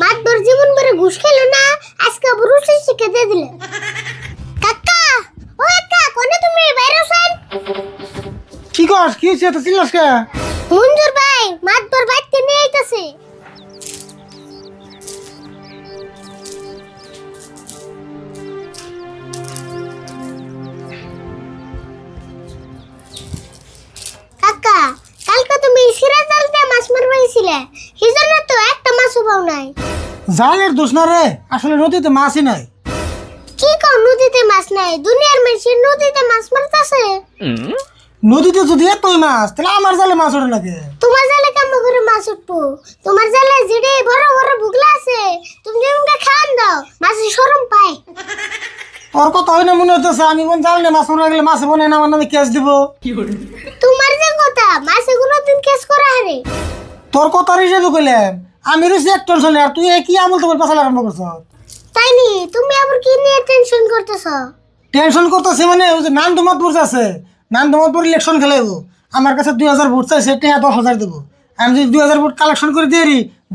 মাতবর জীবন ভরে ঘুষ খেলো না, আজকে বুরুষে শিখে দিয়ে দিলে। কাকা, ও কাকা, কোনে তুমি বাইরে আছেন? কি কস? কি হইছে? এত চিল্লাস কে? মঞ্জুর ভাই মাতবর বাইতে নিয়ে আইতাছে। কাকা, কালকে তুমি সিরা জালতে মাছ মারবাইছিলে, সেজন্য তো একটা মাছও পাও নাই। জালের দোষ না রে, আসলে নদীতে মাছই নাই। কি কও নদীতে মাছ নাই? দুনিয়ার মানুষের নদীতে মাছ মারতাছে। নদীতে যদি এতই মাছ, তাহলে আমার জালে মাছ ওঠে নাকি? তোমার জালে কেমন করে মাছ উঠবো? তোমার জালে যেটা বড় বড় বুগলা আছে, তুমি যেমনকে খাওয়ান দাও, মাছের শরম পায়। তোর কথা হয় না মনে হইতেছে আমি কোন জাল নিয়ে মাছ মারা গেলে মাছে বনে না আমার নামে কেস দিব। তোমার যে কথা, মাছে কোনোদিন কেস করা হারে। তোর কথার হিসেবে কইলাম, আমি রয়েছি এক টেনশনে, আর তুই কি আমল তোমার পাশাল আরম্ভ করছ? তাই নি, তুমি আবার কি নিয়ে টেনশন করতেছ? টেনশন করতেছে মানে ওই যে নান্দমাতপুর আছে, নান্দমাতপুর ইলেকশন খেলাইবো, আমার কাছে 2000 ভোট চাইছে, টেহা 10,000 দেবো। আমি যদি 2000 ভোট কালেকশন করে দিয়ে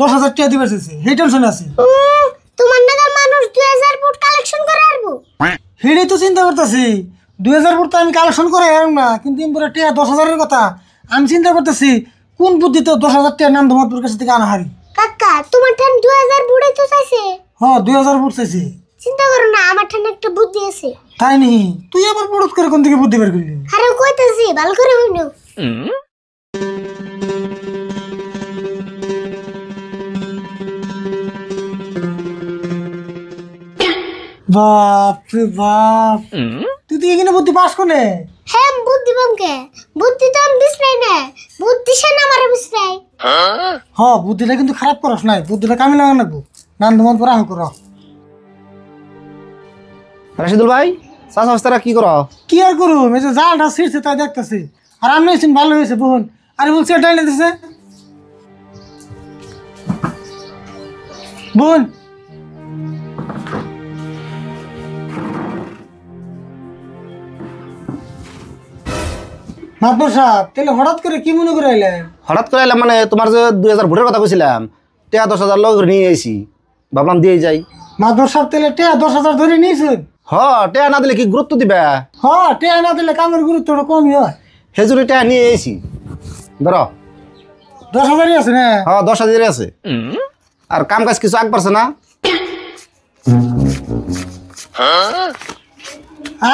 10,000 টাকা দিবার চাইছে, সেই টেনশনে আছি। তোমার নাগাল মানুষ 2000 ভোট কালেকশন করে আসবো? সেটাই তো চিন্তা করতেছি। 2000 ভোট তো আমি কালেকশন করে আর না, কিন্তু এমপুরে টেহা 10,000-এর কথা আমি চিন্তা করতেছি, কোন বুদ্ধিতে 10,000 টাকা নান্দমাতপুর কাছে থেকে আনা হারি। কাকা, তোমার ঠান 2000 ভোটই তো চাইছে। হ্যাঁ 2000 ভোট চাইছে। চিন্তা করো না, আমার ঠান একটা বুদ্ধি আছে। তাই নি? তুই আবার পড়ত করে কোন থেকে বুদ্ধি বের করলি? আরে কইতাছি, ভালো করে হইনো। বাপ রে বাপ, তুই তো এখানে বুদ্ধি পাস কোনে? হ্যাঁ বুদ্ধি বামকে, বুদ্ধি তো আমি বিছরাই না, বুদ্ধি সে না মারে বিছরাই। হ্যাঁ বুদ্ধিটা কিন্তু খারাপ করস নাই, বুদ্ধিটা কামে লাগা নাকবো। নান্দমাতপুর আহ কর। রাশিদুল ভাই, চাষ অবস্থাটা কি করো? কি আর করুম, এই যে জালটা ছিঁড়ছে তাই দেখতেছি। আর আমি এসেছেন ভালো হয়েছে বোন, আরে বলছি এটাই দিছে বোন। মাতবর সাহেব, তাহলে হঠাৎ করে কি মনে করে আইলেন? হঠাৎ করে এলাম মানে তোমার যে 2000 ভোটের কথা কইছিলাম, টেয়া 10,000 লোক নিয়ে এসি, ভাবলাম দিয়ে যাই। মাতবর সাহেব, তাহলে টেয়া 10,000 ধরে নিয়েছেন? হ, টেয়া না দিলে কি গুরুত্ব দিবে? হ্যাঁ, টেয়া না দিলে কামের গুরুত্বটা কমই হয়। হেজুরি টেয়া নিয়ে এসি, ধরো 10,000-ই আছে না? হ্যাঁ 10,000 আছে। আর কাম কাজ কিছু আগ পারছে না?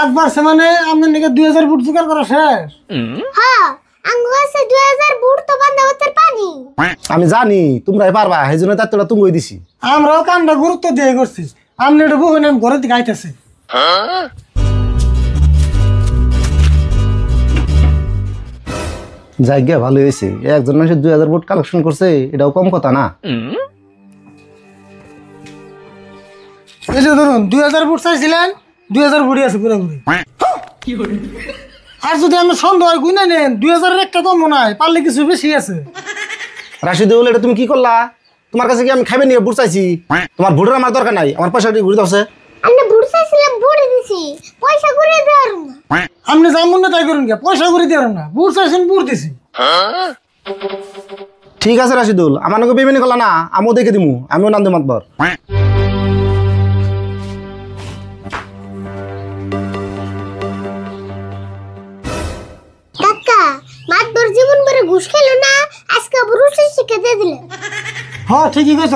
একবারছে মানে আপনার নাকি 2000 ফুট জোগাড় করা শেষ? হ্যাঁ, আঙ্গু আছে 2000 ভোট তো বান্ধা হতে পানি। আমি জানি তোমরাই পারবা, সেই জন্য তার তুমি ওই দিছি। আমরাও কামটা গুরুত্ব দিয়ে করছি। আপনি এটা বহু নাম ঘরের দিকে আইতেছে। জায়গা ভালো হয়েছে, একজন মানুষের 2000 ভোট কালেকশন করছে, এটাও কম কথা না। এই যে ধরুন 2000 ফুট চাইছিলেন, 2000 ফুটই আছে পুরোপুরি। আর যদি আমি সন্দেহ হয় গুনে নেন, 2000-এর একটা কম মনে হয়, পারলে কিছু বেশি আছে। রাশিদুল, এটা তুমি কি করলা? তোমার কাছে কি আমি খাইবে নিয়ে ভোট চাইছি? তোমার ভোটের আমার দরকার নাই, আমার পয়সা ঘুরে দাওছে। আমি ভোট চাইছিলাম, ভোট দিছি, পয়সা করে দেওয়ার না। আপনি যেমন না তাই করুন, পয়সা করে দিয়ে না, বুট চাইছেন বুট দিছি। ঠিক আছে রাশিদুল, আমার নাকি বেমেনি করলা না, আমিও দেখে দিমু, আমিও নান্দে মাতবার। কাকা, মাতবর জীবন ভরে ঘুষ খেলো না, আজকে বুরুষে শিখে দিয়ে দিলে। হ্যাঁ ঠিকই কইছ।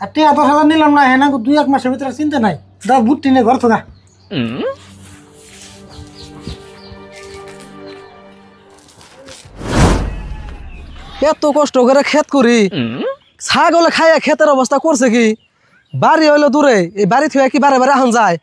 আর টিয়া 10,000 নিলাম না, হ্যাঁ না 2-1 মাসের ভিতরে চিন্তা নাই। দাও বুট টিনে ঘর থাকা। এত কষ্ট করে ক্ষেত করি, ছাগলে খাইয়া ক্ষেতের অবস্থা করছে কি? বাড়ি হইলো দূরে, এই বাড়ি থেকে কি বারে বারে আহন যায়?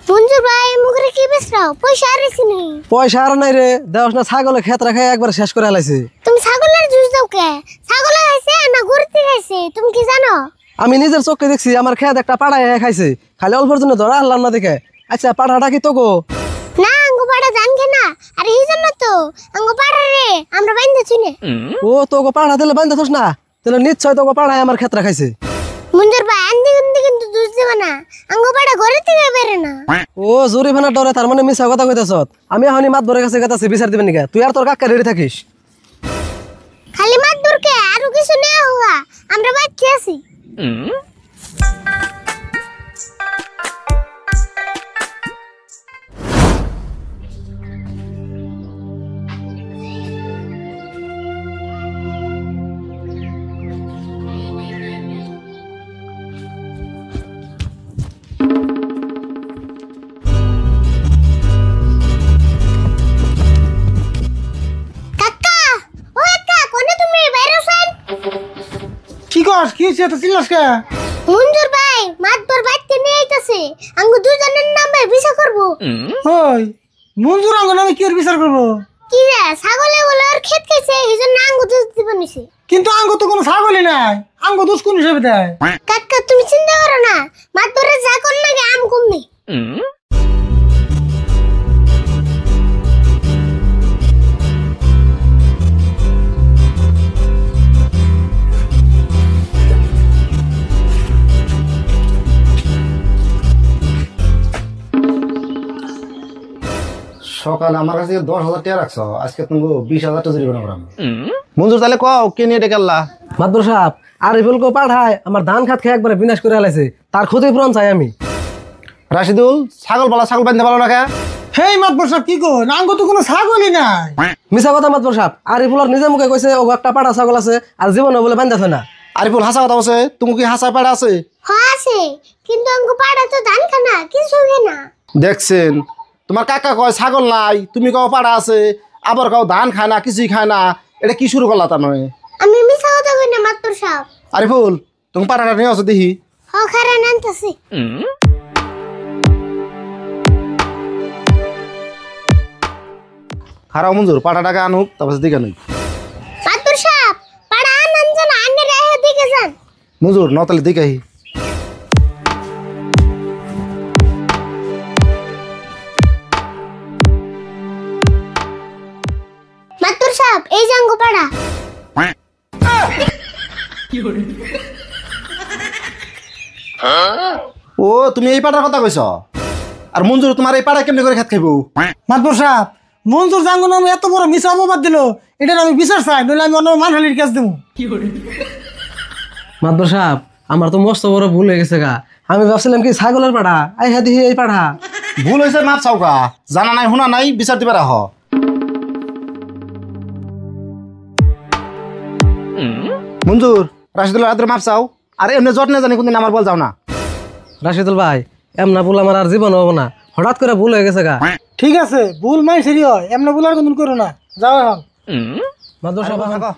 মঞ্জুর ভাই, মুখে কি বেসরাও? পয়সা আরেছি নেই। পয়সা আর নাই রে, দেওস না, ছাগলে ক্ষেত রাখাই একবার শেষ করে হালাইছে। তুমি ছাগলের জুস দাও কে? ছাগলে খাইছে না গরুতে খাইছে, তুমি কি জানো? আমি নিজের চোখে দেখছি, আমার ক্ষেত একটা পাড়ায় খাইছে, খালি অল্পের জন্য ধরা হারলাম না দেখে। আচ্ছা পাড়াটা কি তোগো? না, আঙ্গু পাড়া জানকে না, আর এই জন্য তো আঙ্গু পাড়া রে আমরা বাইন্দা চিনে। ও তোগো পাড়া দিলে বান্ধা থোস না, তাহলে নিশ্চয় তোগো পাড়ায় আমার ক্ষেত রাখাইছে। মঞ্জুর ভাই, আন্দি কিন্তু দুধ দিবে না আঙ্গু পাড়া ঘরে থেকে বেরে না ও জরিমানা ডরে তার মানে মিছা কথা কইতাছ। আমি এখনই মাতবরের কাছে গেতাছি বিচার দিবেন নিকা। তুই আর তোর কাকা রেডি থাকিস। খালি মাত দূরকে আরো কিছু না হুয়া আমরা বাচ্চা আছি কাকা ও কাকা কোনে তুমি বাইরে আছেন কি কর কি হচ্ছে এত চিল্লাস কে? মঞ্জুর ভাই মাতবর বাইতে নিয়ে আইতাছে আঙ্গু দুজনের নামে বিচার করব ওই মঞ্জুর আঙ্গ নামে কি এর বিচার করবো? কি রে ছাগলে বলে ওর ক্ষেত খাইছে এইজন্য আঙ্গু দুধ দিব নিছে কিন্তু আঙ্গ তো কোনো ছাগলই নাই, আঙ্গ দোষ কোন হিসেবে দেয়? কাকা তুমি চিন্তা করো না মাতবরে যা কোন লাগে আম কম নেই সকালে আমার কাছে 10,000 টাকা রাখছো, আজকে তুমি 20,000 টাকা জরিমানা করাম। মঞ্জুর তাহলে কও কে নিয়ে ডেকে আল্লাহ? মাতবর সাহেব আরিফুল কো পাঠায় আমার ধান খাত খেয়ে একবারে বিনাশ করে আলাইছে। তার ক্ষতিপূরণ চাই আমি। রাশিদুল ছাগল বাঁধতে পারো না কে? হেই মাতবর সাহেব কি কর, আঙ্গ তো কোনো ছাগলই নাই। মিছা কথা মাতবর সাহেব। আরিফুল আর নিজে মুখে কইছে ও একটা পাঠা ছাগল আছে আর জীবনে বলে বান্ধাছে না। আরিফুল হাসা কথা বলছে, তুমি কি হাসা পাড়া আছে? আছে কিন্তু আঙ্গু পাড়া তো ধান খানা কিছু না দেখছেন তোমার কাকা কয় ছাগল নাই, তুমি কও পাড়া আছে, আবার কও ধান খায় না কিছুই খায় না। এটা কি শুরু করলা তা নয়? আমি মিছা কথা কই না মাতবর সাহেব আরিফুল তুমি পাড়াটা নিয়ে আসো দেখি। হ খারা নানতাছি খারাপ মঞ্জুর পাড়াটাকে আনুক তারপর দিকে নই। মাতবর সাহেব পাড়া আনন জান আন্নে রাহে দিকে যান মঞ্জুর নতালে দিকে আহি। মাতবর সাহেব এই যে আঙ্গু পাড়া ও তুমি এই পাড়ার কথা কইছ? আর মঞ্জুর তোমার এই পাড়া কেমনি করে খেত খাইবো? মাতবর সাহেব মঞ্জুর জাঙ্গ নামে এত বড় মিছা অপবাদ দিল, এটার আমি বিচার চাই, নইলে আমি অন্য মানহানির কাজ দেবো। মাতবর সাহেব আমার তো মস্ত বড় ভুল হয়ে গেছে গা। আমি ভাবছিলাম কি ছাগলের পাঠা, আই হ্যাঁ দিহি এই পাঠা। ভুল হয়েছে মাপ চাওকা, জানা নাই শোনা নাই বিচার দিবে রাখ। মঞ্জুর রাশিদুল রাতের মাপ চাও, আর এমনি জট না জানি কোনদিন আমার বল যাও না। রাশিদুল ভাই এমনা ভুল আমার আর জীবন হবো না। হঠাৎ করে ভুল হয়ে গেছে গা। ঠিক আছে ভুল মাই সেরি হয়, এমন ভুল আর কোনদিন করো না, যাও এখন। মাতবর সাহেব থাকো।